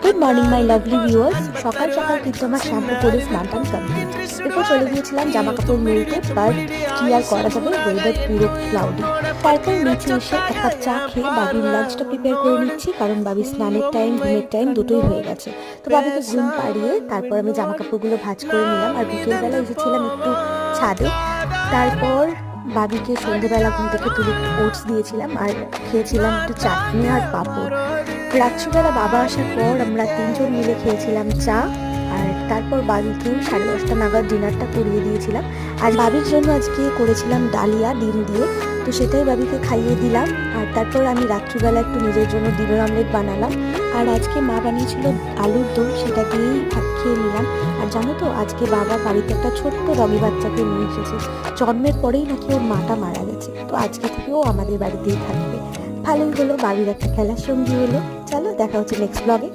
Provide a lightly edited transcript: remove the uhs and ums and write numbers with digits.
Good morning my lovely viewers. সকাল সকাল কিন্তু আমার শ্যাম্পু করে স্নান টান কমপ্লিট। এরপর চলে গিয়েছিলাম জামা কাপড় মেলতে, বাট কি আর করা যাবে, ওয়েদার পুরো ক্লাউডি। তারপর নিচে এসে এক কাপ চা খেয়ে বাবির লাঞ্চটা প্রিপেয়ার করে নিচ্ছি, কারণ বাবির স্নানের টাইম ঘুমের টাইম দুটোই হয়ে গেছে। তো বাবিকে ঘুম পাড়িয়ে তারপর আমি জামা কাপড়গুলো ভাঁজ করে নিলাম, আর বিকেলবেলা এসেছিলাম একটু ছাদে। তারপর বাবিকে সন্ধ্যেবেলা ঘুম থেকে তুলে একটু ওটস দিয়েছিলাম, আর খেয়েছিলাম একটু চাটনি আর পাঁপড়। রাত্রিবেলা বাবা আসার পর আমরা তিনজন মিলে খেয়েছিলাম চা, আর তারপর বাবিকে 10:30 নাগাদ ডিনারটা করিয়ে দিয়েছিলাম। আর বাবির জন্য আজকে করেছিলাম ডালিয়া ডিম দিয়ে, তো সেটাই বাবিকে খাইয়ে দিলাম। আর তারপর আমি রাত্রিবেলা একটু নিজের জন্য ডিমের অমলেট বানালাম, আর আজকে মা বানিয়েছিল আলুর দম, সেটা দিয়েই ভাত খেয়ে নিলাম। আর জানো তো, আজকে বাবা বাড়িতে একটা ছোট্ট ডগি বাচ্চাকে নিয়ে এসেছে। জন্মের পরেই নাকি ওর মাটা মারা গেছে, তো আজকে থেকেও আমাদের বাড়িতেই থাকবে। ভালোই হলো, বাবির একটা খেলার সঙ্গী হলো। চলো, দেখা হচ্ছে নেক্সট ব্লগে।